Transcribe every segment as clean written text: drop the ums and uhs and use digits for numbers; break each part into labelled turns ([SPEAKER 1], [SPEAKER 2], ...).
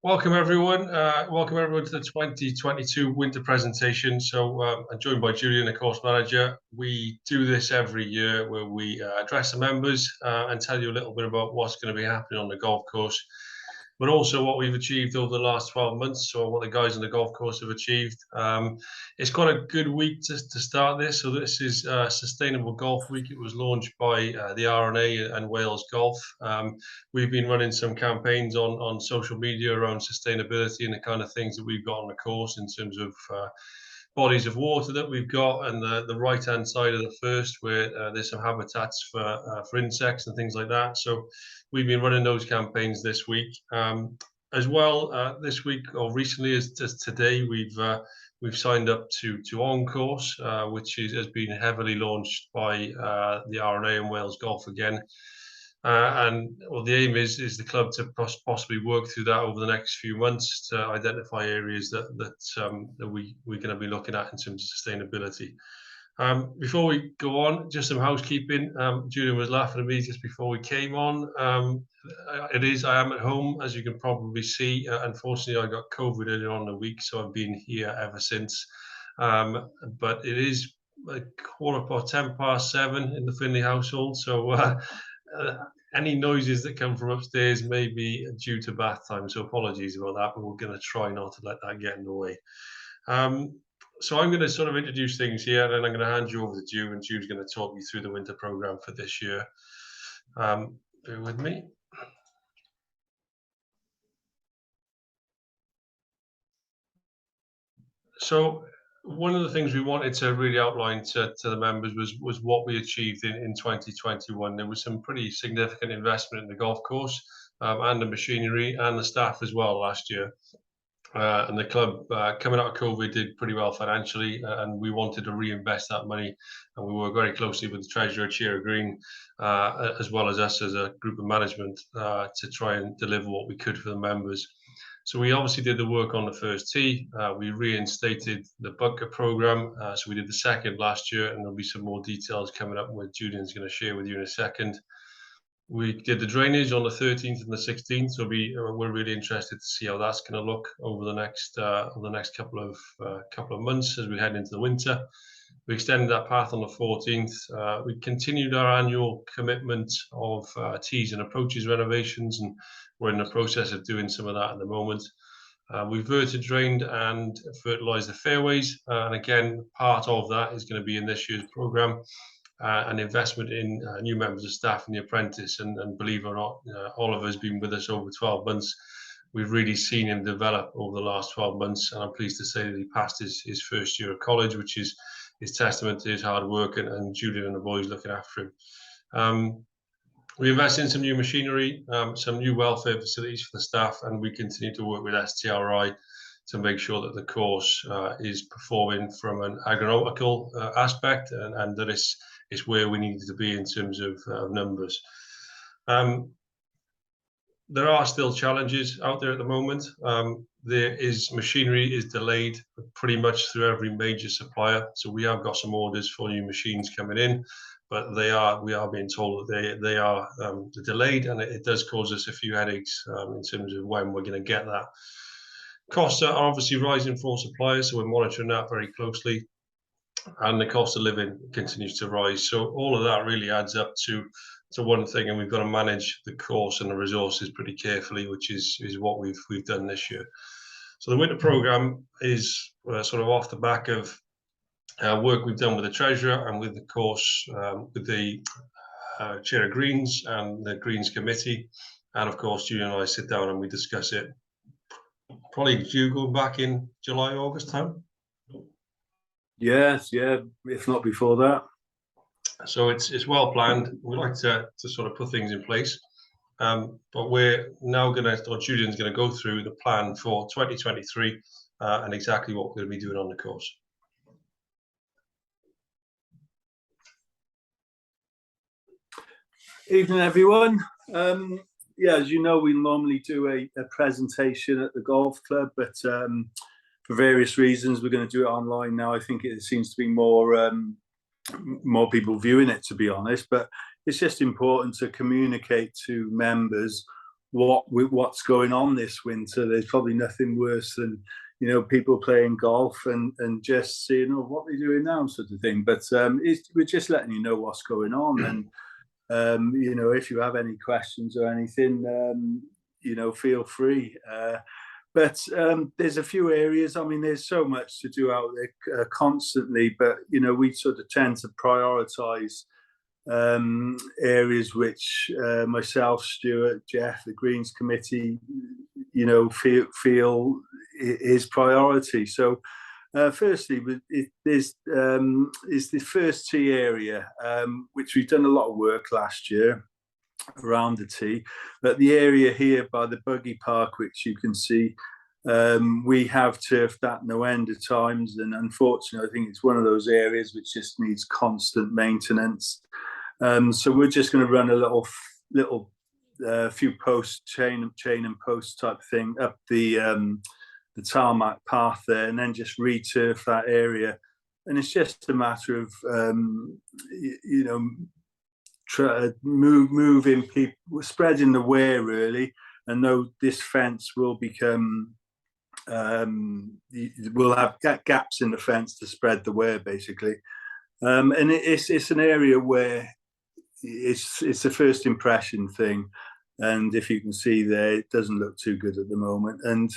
[SPEAKER 1] Welcome everyone. Welcome everyone to the 2022 winter presentation. I'm joined by Julian, the course manager. We do this every year where we address the members and tell you a little bit about what's going to be happening on the golf course, but also what we've achieved over the last 12 months, or what the guys on the golf course have achieved. It's quite a good week to start this. So this is Sustainable Golf Week. It was launched by the R&A and Wales Golf. We've been running some campaigns on social media around sustainability and the kind of things that we've got on the course in terms of bodies of water that we've got, and the right hand side of the first where there's some habitats for insects and things like that. So we've been running those campaigns this week. As well, this week or recently as today, we've signed up to On Course, which has been heavily launched by the R&A and Wales Golf again. The aim is the club to possibly work through that over the next few months to identify areas that we're going to be looking at in terms of sustainability. Before we go on, just some housekeeping. Julian was laughing at me just before we came on. I am at home, as you can probably see. Unfortunately, I got COVID earlier on in the week, so I've been here ever since. But it is like 7:15 in the Finlay household, so any noises that come from upstairs may be due to bath time, so apologies about that, but we're going to try not to let that get in the way. So I'm going to sort of introduce things here, and then I'm going to hand you over to Jude, and Jude's going to talk you through the winter program for this year. Bear with me. So one of the things we wanted to really outline to the members was what we achieved in 2021. There was some pretty significant investment in the golf course and the machinery and the staff as well last year. And the club, coming out of COVID, did pretty well financially, and we wanted to reinvest that money. And we worked very closely with the treasurer, Chair Green, as well as us as a group of management to try and deliver what we could for the members. So we obviously did the work on the first tee. We reinstated the bunker program. So we did the second last year, and there'll be some more details coming up with Julian's going to share with you in a second. We did the drainage on the 13th and the 16th, so we're really interested to see how that's going to look over the next couple of months as we head into the winter. We extended that path on the 14th. We continued our annual commitment of tees and approaches renovations, and we're in the process of doing some of that at the moment. We've verti-drained and fertilised the fairways, and again, part of that is going to be in this year's programme. An investment in new members of staff and the apprentice, and believe it or not, Oliver's been with us over 12 months. We've really seen him develop over the last 12 months, and I'm pleased to say that he passed his first year of college, which is testament to his hard work, and Julian and the boys looking after him. We invested in some new machinery, some new welfare facilities for the staff, and we continue to work with STRI to make sure that the course is performing from an agronautical aspect, and that it's where we needed to be in terms of numbers. There are still challenges out there at the moment. Machinery is delayed pretty much through every major supplier. So we have got some orders for new machines coming in, but we are being told that they are delayed, and it does cause us a few headaches in terms of when we're going to get that. Costs are obviously rising for suppliers, so we're monitoring that very closely, and the cost of living continues to rise. So all of that really adds up to one thing, and we've got to manage the course and the resources pretty carefully, which is what we've done this year. So the winter program is sort of off the back of work we've done with the treasurer and with the course, with the chair of Greens and the Greens committee, and of course Julian and I sit down and we discuss it. Probably due going back in July, August time.
[SPEAKER 2] Yes, yeah, if not before that.
[SPEAKER 1] So it's well planned. We like to sort of put things in place, but we're now Julian's going to go through the plan for 2023 and exactly what we're going to be doing on the course.
[SPEAKER 2] Evening, everyone. Yeah, as you know, we normally do a presentation at the golf club, but for various reasons, we're going to do it online now. I think it seems to be more people viewing it, to be honest, but it's just important to communicate to members what's going on this winter. There's probably nothing worse than people playing golf and just seeing what they're doing now, sort of thing. But we're just letting you know what's going on, and if you have any questions or anything, feel free. But there's a few areas. I mean, there's so much to do out there constantly, but we sort of tend to prioritise areas which myself, Stuart, Jeff, the Greens Committee, feel is priority. So, firstly, is the first tee area, which we've done a lot of work last year around the tee. But the area here by the buggy park, which you can see, we have turfed that no end of times, and unfortunately, I think it's one of those areas which just needs constant maintenance. So we're just going to run a little few posts, chain and post type thing up the tarmac path there, and then just returf that area. And it's just a matter of moving people, spreading the wear really. And though this fence will become, we'll have gaps in the fence to spread the wear basically. And it's an area where it's a first impression thing, and if you can see there, it doesn't look too good at the moment, and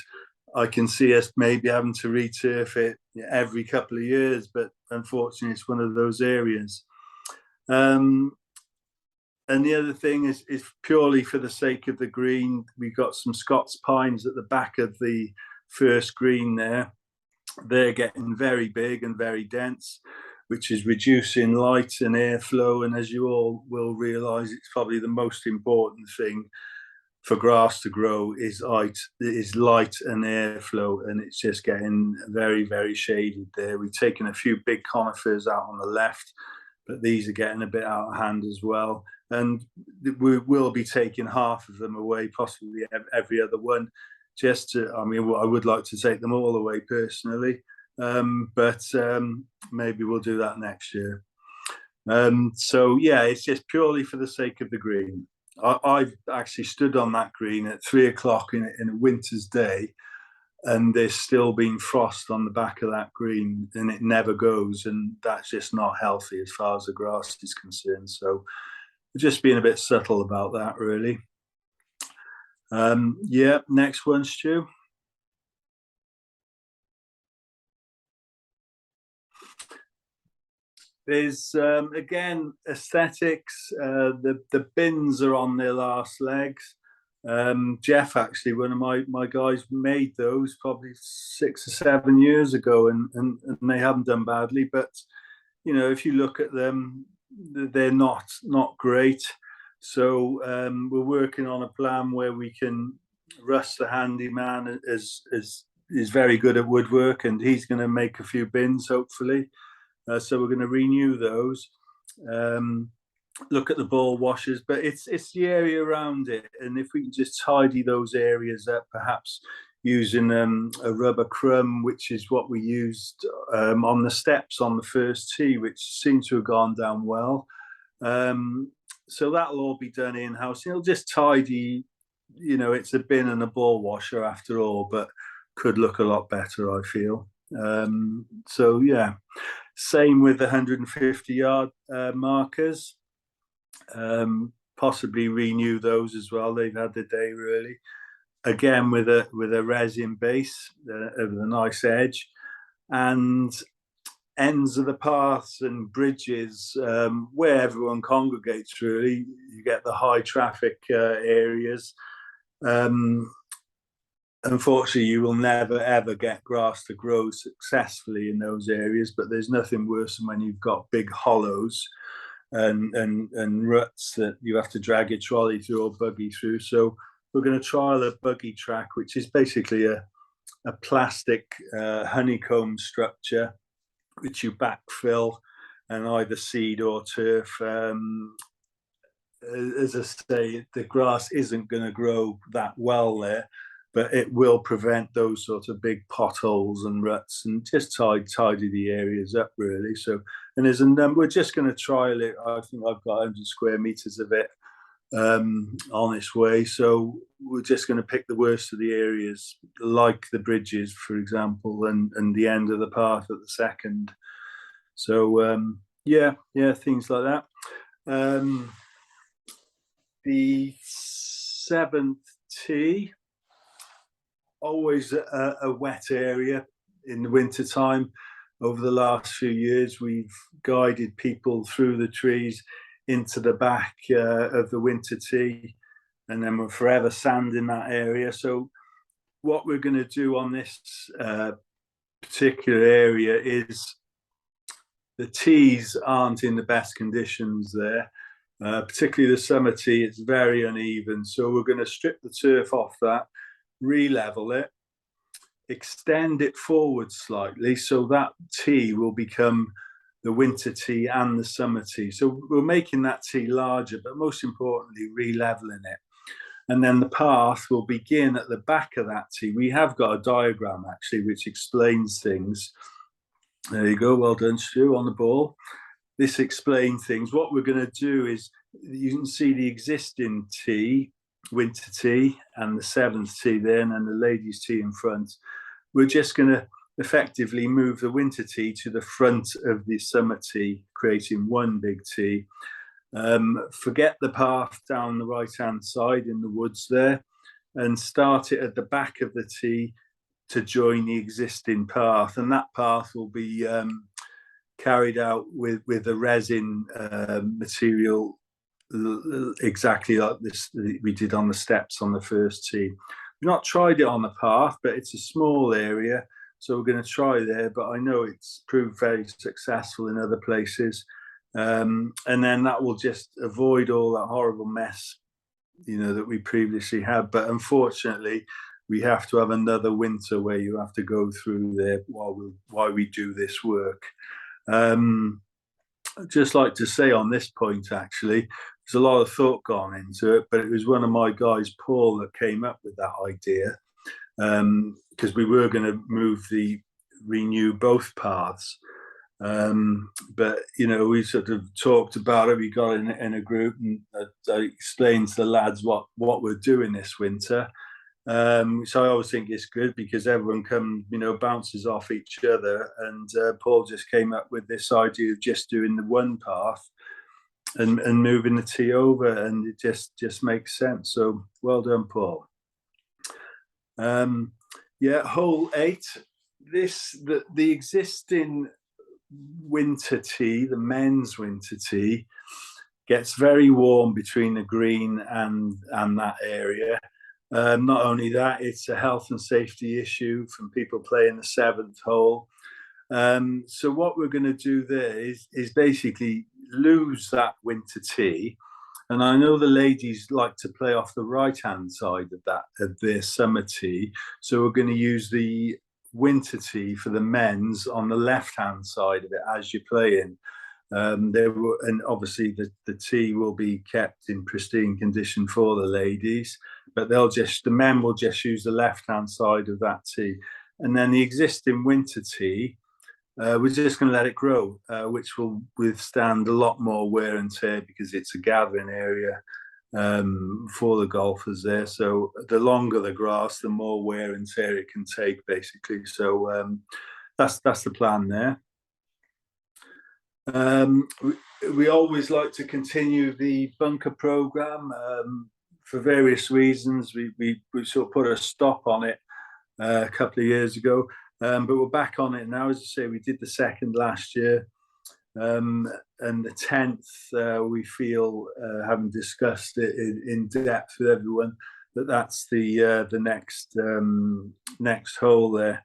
[SPEAKER 2] I can see us maybe having to returf it every couple of years, but unfortunately it's one of those areas. And the other thing is purely for the sake of the green. We've got some Scots pines at the back of the first green there. They're getting very big and very dense, which is reducing light and airflow. And as you all will realise, it's probably the most important thing for grass to grow is light and airflow. And it's just getting very, very shaded there. We've taken a few big conifers out on the left, but these are getting a bit out of hand as well. And we will be taking half of them away, possibly every other one. I would like to take them all away personally. But maybe we'll do that next year. So yeah, it's just purely for the sake of the green. I've actually stood on that green at 3 o'clock in a winter's day, and there's still been frost on the back of that green, and it never goes, and that's just not healthy as far as the grass is concerned. So we're just being a bit subtle about that, really. Yeah, next one, Stu. There's again aesthetics. The bins are on their last legs. Jeff, actually, one of my guys, made those probably 6 or 7 years ago, and they haven't done badly. But if you look at them, they're not great. So we're working on a plan where we can. Russ, the handyman, is very good at woodwork, and he's going to make a few bins, hopefully. So we're going to renew those. Look at the ball washers, but it's the area around it, and if we can just tidy those areas up, perhaps using a rubber crumb, which is what we used on the steps on the first tee, which seemed to have gone down well. So that'll all be done in-house. It'll just tidy. It's a bin and a ball washer after all, but could look a lot better, I feel. So yeah, same with the 150-yard markers. Possibly renew those as well. They've had the day really. Again with a resin base of a nice edge, and ends of the paths and bridges where everyone congregates. Really, you get the high traffic areas. Unfortunately, you will never ever get grass to grow successfully in those areas, but there's nothing worse than when you've got big hollows and ruts that you have to drag your trolley through or buggy through. So we're going to trial a buggy track, which is basically a plastic honeycomb structure which you backfill and either seed or turf. As I say, the grass isn't going to grow that well there, but it will prevent those sort of big potholes and ruts, and just tidy the areas up really. So, and there's a number. We're just going to trial it. I think I've got 100 square meters of it on its way. So we're just going to pick the worst of the areas, like the bridges, for example, and the end of the path at the second. So yeah, things like that. The seventh tee, always a wet area in the winter time. Over the last few years, we've guided people through the trees into the back of the winter tee, and then we're forever sanding that area. So what we're going to do on this particular area is, the tees aren't in the best conditions there, particularly the summer tee. It's very uneven, so we're going to strip the turf off that, re-level it, extend it forward slightly, so that tee will become the winter tee and the summer tee. So we're making that tee larger, but most importantly, re-leveling it. And then the path will begin at the back of that tee. We have got a diagram actually which explains things. There you go, well done, Stu, on the ball. This explains things. What we're going to do is, you can see the existing tee, winter tee, and the seventh tee there, and then the ladies' tee in front. We're just going to effectively move the winter tee to the front of the summer tee, creating one big tee. Forget the path down the right-hand side in the woods there, and start it at the back of the tee to join the existing path. And that path will be carried out with the resin material, exactly like this we did on the steps on the first tee. We've not tried it on the path, but it's a small area, so we're going to try there. But I know it's proved very successful in other places, and then that will just avoid all that horrible mess, that we previously had. But unfortunately, we have to have another winter where you have to go through there while we do this work. I'd just like to say on this point, actually, there's a lot of thought gone into it, but it was one of my guys, Paul, that came up with that idea, because we were going to renew both paths. But we sort of talked about it. We got in a group, and I explained to the lads what we're doing this winter. So I always think it's good because everyone bounces off each other, and Paul just came up with this idea of just doing the one path and moving the tee over, and it just makes sense. So well done, Paul. Hole 8. The existing winter tee, the men's winter tee, gets very warm between the green and that area. Not only that, it's a health and safety issue from people playing the 7th hole. So what we're going to do there is basically lose that winter tee. And I know the ladies like to play off the right-hand side of their summer tee. So we're going to use the winter tee for the men's on the left-hand side of it as you're playing. And obviously the tee will be kept in pristine condition for the ladies, but the men will just use the left-hand side of that tee. And then the existing winter tee, we're just going to let it grow, which will withstand a lot more wear and tear because it's a gathering area for the golfers there. So the longer the grass, the more wear and tear it can take, basically. So that's the plan there. We always like to continue the bunker program for various reasons. We sort of put a stop on it a couple of years ago, but we're back on it now. As I say, we did the 2nd last year, and the 10th we feel, having discussed it in depth with everyone, that's the next hole there.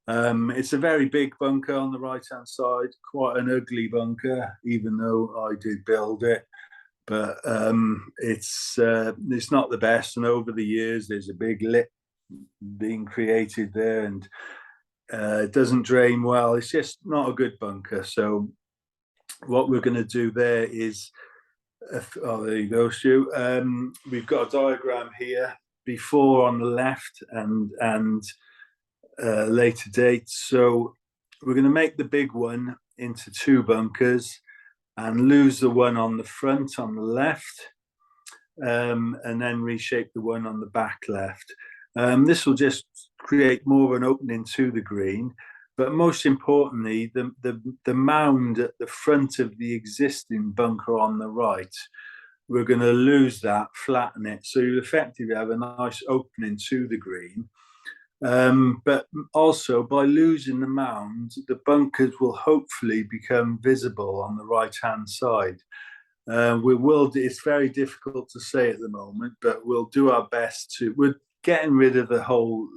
[SPEAKER 2] It's a very big bunker on the right-hand side, quite an ugly bunker, even though I did build it. But it's not the best. And over the years, there's a big lip being created there, and it doesn't drain well. It's just not a good bunker. So what we're going to do there is, there you go, Stu. We've got a diagram here, before on the left and later dates. So we're going to make the big one into 2 bunkers and lose the one on the front on the left, and then reshape the one on the back left. This will just create more of an opening to the green, but most importantly, the mound at the front of the existing bunker on the right, we're going to lose that, flatten it, so you effectively have a nice opening to the green. But also, by losing the mound, the bunkers will hopefully become visible on the right-hand side. We will. It's very difficult to say at the moment, but we'll do our best to. We're getting rid of the whole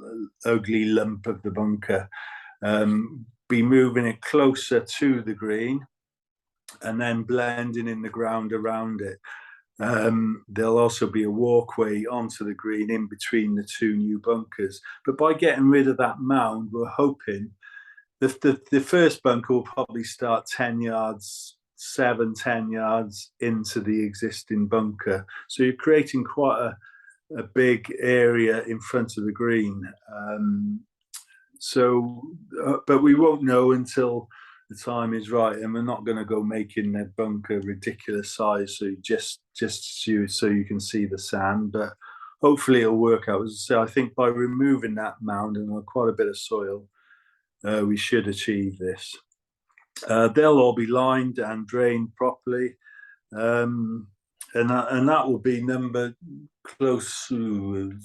[SPEAKER 2] ugly lump of the bunker. Be moving it closer to the green, and then blending in the ground around it. There'll also be a walkway onto the green in between the two new bunkers. But by getting rid of that mound, we're hoping the first bunker will probably start 10 yards, 10 yards into the existing bunker. So you're creating quite a big area in front of the green. But we won't know until the time is right, and we're not going to go making that bunker ridiculous size, so just so you can see the sand. But hopefully it'll work out. As I say, I think by removing that mound and quite a bit of soil, we should achieve this. They'll all be lined and drained properly, and that will be numbered close to,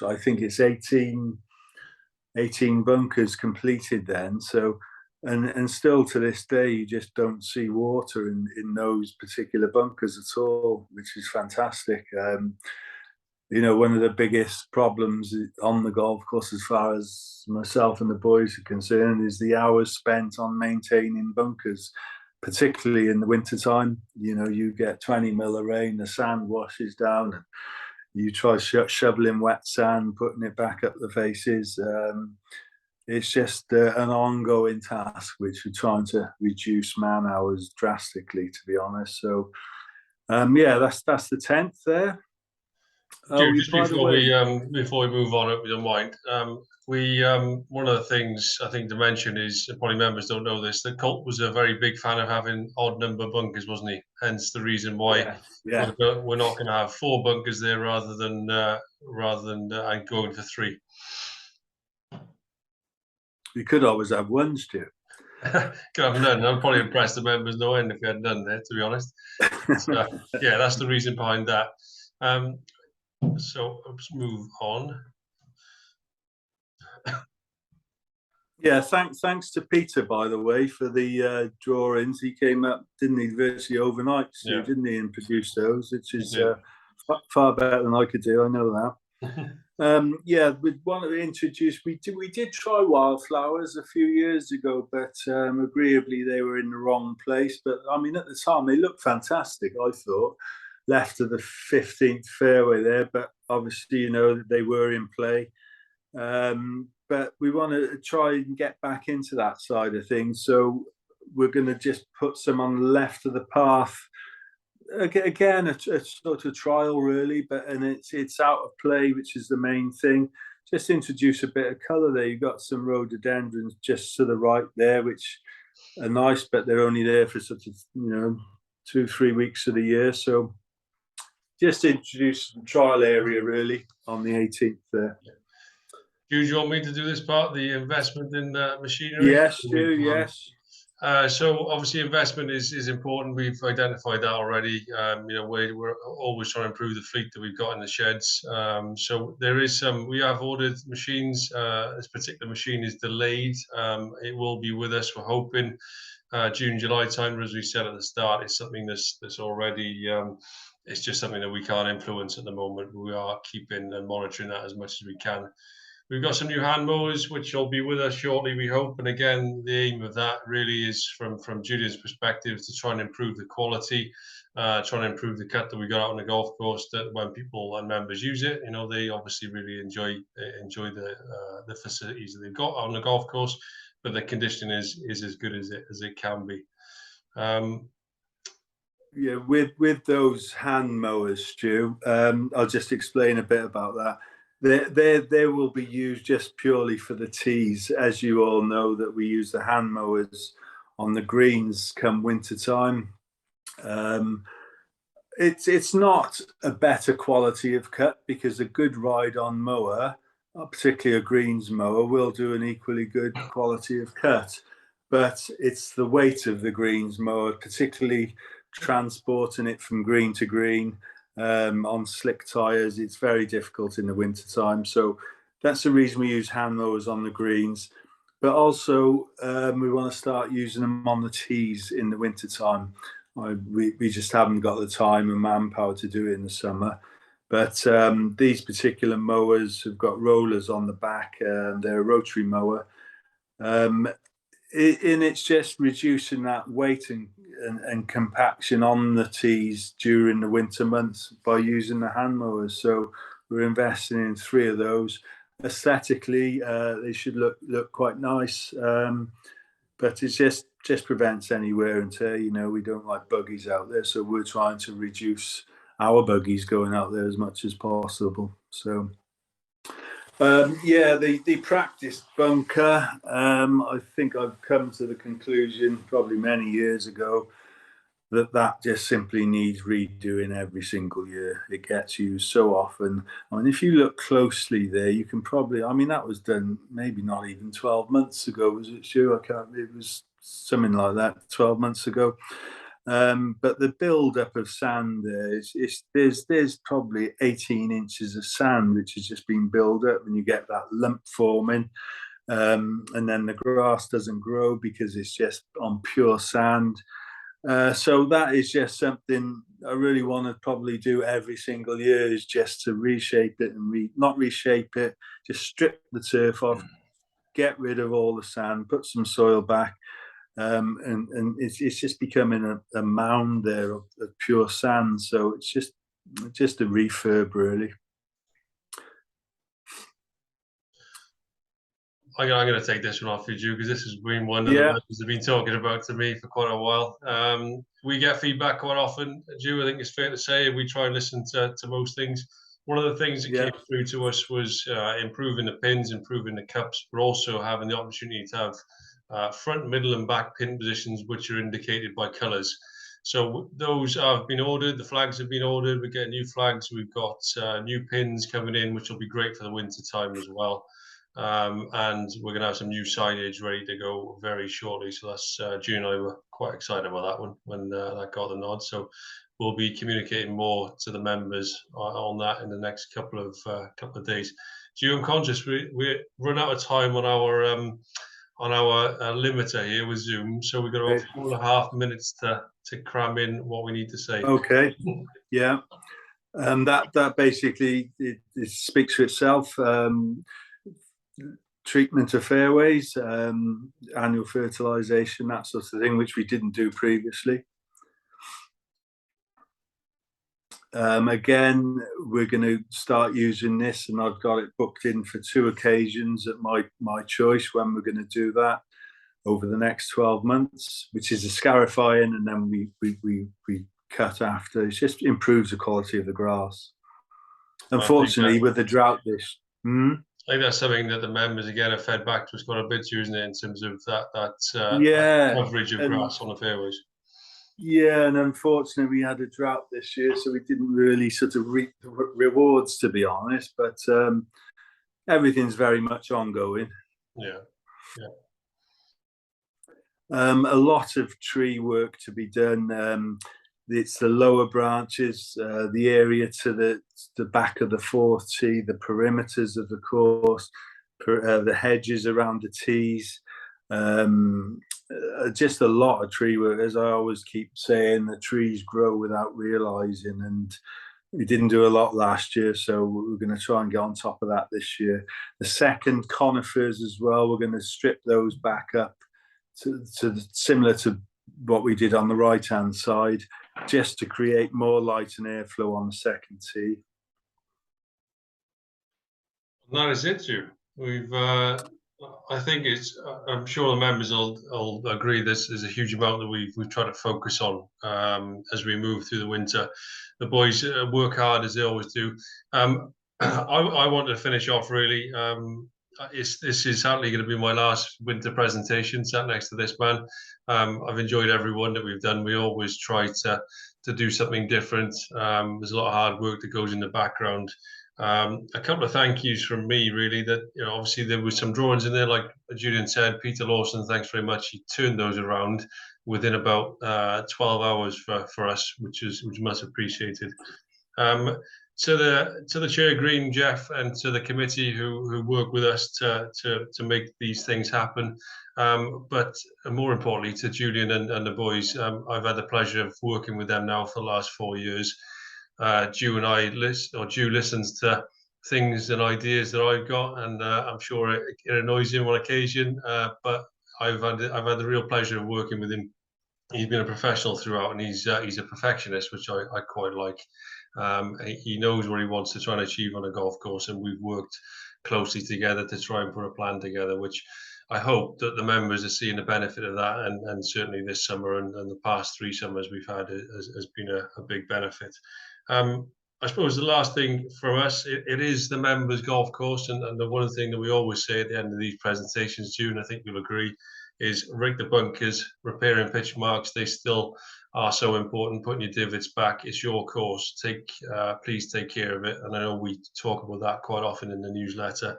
[SPEAKER 2] I think it's 18 bunkers completed then. So. And still to this day, you just don't see water in those particular bunkers at all, which is fantastic. One of the biggest problems on the golf course, as far as myself and the boys are concerned, is the hours spent on maintaining bunkers, particularly in the wintertime. You get 20 mil of rain, the sand washes down, and you try shoveling wet sand, putting it back up the faces. It's just an ongoing task, which we're trying to reduce man hours drastically, to be honest. So, that's the 10th there.
[SPEAKER 1] Just before we move on, if you don't mind, one of the things I think to mention is, probably members don't know this, that Colt was a very big fan of having odd number bunkers, wasn't he? Hence the reason why we're not going to have 4 bunkers there rather than going for 3.
[SPEAKER 2] You could always have one, Stu.
[SPEAKER 1] Could have none. I'm probably impressed the members no end if we had none there, to be honest. So, that's the reason behind that. So let's move on.
[SPEAKER 2] Yeah, thanks to Peter, by the way, for the drawings. He came up, didn't he, virtually overnight, Stu, didn't he, and produced those, which is far better than I could do. I know that. We'd want to introduce. We did try wildflowers a few years ago, but agreeably they were in the wrong place. But I mean, at the time they looked fantastic. I thought left of the 15th fairway there, but obviously they were in play. But we want to try and get back into that side of things. So we're going to just put some on the left of the path. Again, a sort of trial, really, and it's out of play, which is the main thing. Just introduce a bit of colour there. You've got some rhododendrons just to the right there, which are nice, but they're only there for sort of 2-3 weeks of the year. So just introduce some trial area, really, on the 18th there.
[SPEAKER 1] Do you want me to do this part, the investment in machinery?
[SPEAKER 2] Yes, Stu, yes.
[SPEAKER 1] So obviously investment is important. We've identified that already. We're always trying to improve the fleet that we've got in the sheds. So there is we have ordered machines. This particular machine is delayed. It will be with us, we're hoping, June, July time. As we said at the start, it's something that's already, it's just something that we can't influence at the moment. We are keeping and monitoring that as much as we can. We've got some new hand mowers, which will be with us shortly, we hope. And again, the aim of that really is from Julian's perspective to try and improve the quality, trying to improve the cut that we got out on the golf course. That when people and members use it, they obviously really enjoy the facilities that they've got on the golf course. But the condition is as good as it can be.
[SPEAKER 2] With those hand mowers, Stu, I'll just explain a bit about that. They will be used just purely for the tees. As you all know, that we use the hand mowers on the greens come winter time. It's not a better quality of cut, because a good ride-on mower, particularly a greens mower, will do an equally good quality of cut. But it's the weight of the greens mower, particularly transporting it from green to green on slick tyres. It's very difficult in the winter time. So that's the reason we use hand mowers on the greens. But also, we want to start using them on the tees in the winter time. We just haven't got the time and manpower to do it in the summer. But these particular mowers have got rollers on the back, and they're a rotary mower. And it's just reducing that weight and compaction on the tees during the winter months by using the hand mowers. So we're investing in 3 of those. Aesthetically, they should look quite nice, but it just prevents any wear and tear. You know, we don't like buggies out there, so we're trying to reduce our buggies going out there as much as possible. So yeah, the practice bunker, I think I've come to the conclusion probably many years ago that just simply needs redoing every single year. It gets used so often. I mean, if you look closely there, you can probably, I mean, that was done maybe not even 12 months ago, was it, Stu? It was something like that, 12 months ago. But the build-up of sand there there's probably 18 inches of sand which has just been built up, and you get that lump forming. And then the grass doesn't grow because it's just on pure sand. So that is just something I really want to probably do every single year, is just to reshape it and not reshape it, just strip the turf off, get rid of all the sand, put some soil back, and it's just becoming a mound there of pure sand. So it's just a refurb, really.
[SPEAKER 1] I'm going to take this one off you, because this has been one that the members have been talking about to me for quite a while. We get feedback quite often, Ju, I think it's fair to say. We try and listen to most things. One of the things that came through to us was improving the pins, improving the cups, but also having the opportunity to have front, middle and back pin positions which are indicated by colours. So those have been ordered, the flags have been ordered, we're getting new flags, we've got new pins coming in, which will be great for the winter time as well. And we're going to have some new signage ready to go very shortly. So that's Julian and I were quite excited about that one when that got the nod. So we'll be communicating more to the members on that in the next couple of days. Julian, I'm conscious we run out of time on our limiter here with Zoom, so we've got about 4.5 minutes to cram in what we need to say.
[SPEAKER 2] Okay. Yeah. That basically it speaks for itself. Treatment of fairways, annual fertilisation, that sort of thing, which we didn't do previously. Again, we're going to start using this, and I've got it booked in for 2 occasions at my choice when we're going to do that over the next 12 months, which is a scarifying, and then we cut after. It just improves the quality of the grass. Unfortunately, with the drought this.
[SPEAKER 1] I think that's something that the members again have fed back to us quite a bit, isn't it, in terms of that coverage of grass on the fairways.
[SPEAKER 2] Yeah, and unfortunately we had a drought this year, so we didn't really sort of reap the rewards, to be honest. But everything's very much ongoing.
[SPEAKER 1] Yeah.
[SPEAKER 2] A lot of tree work to be done. It's the lower branches, the area to the back of the 4th tee, the perimeters of the course, the hedges around the tees. Just a lot of tree work. As I always keep saying, the trees grow without realising, and we didn't do a lot last year, so we're going to try and get on top of that this year. The second conifers as well, we're going to strip those back up to similar to what we did on the right-hand side, just to create more light and airflow on the second tee.
[SPEAKER 1] That is it, Stu. I think I'm sure the members will agree this is a huge amount that we've tried to focus on as we move through the winter. The boys work hard as they always do. I want to finish off really. This is sadly going to be my last winter presentation sat next to this man. I've enjoyed every one that we've done. We always try to do something different. There's a lot of hard work that goes in the background. A couple of thank yous from me, really. That, you know, obviously there was some drawings in there, like Julian said. Peter Lawson, thanks very much. He turned those around within about 12 hours for us, which was much appreciated. To the chair Green, Jeff, and to the committee who work with us to make these things happen. But more importantly, to Julian and the boys, I've had the pleasure of working with them now for the last 4 years. Ju listens to things and ideas that I've got, and I'm sure it annoys him on occasion. But I've had the real pleasure of working with him. He's been a professional throughout, and he's a perfectionist, which I quite like. He knows what he wants to try and achieve on a golf course, and we've worked closely together to try and put a plan together, which I hope that the members are seeing the benefit of that, and certainly this summer and the past 3 summers we've had has been a big benefit. I suppose the last thing from us, it is the members' golf course, and the one thing that we always say at the end of these presentations, June, I think you'll agree, is rig the bunkers, repairing pitch marks. They still are so important. Putting your divots back, it's your course. Please take care of it. And I know we talk about that quite often in the newsletter.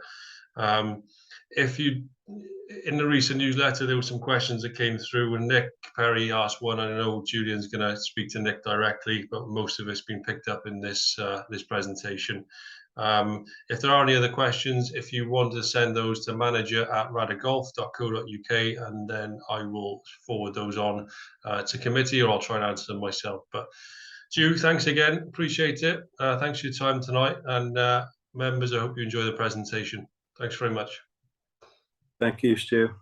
[SPEAKER 1] In the recent newsletter, there were some questions that came through, and Nick Perry asked one. I know Julian's going to speak to Nick directly, but most of it's been picked up in this presentation. If there are any other questions, if you want to send those to manager@radagolf.co.uk, and then I will forward those on to committee, or I'll try and answer them myself. But Ju, thanks again, appreciate it. Thanks for your time tonight, and members, I hope you enjoy the presentation. Thanks very much.
[SPEAKER 2] Thank you, Stu.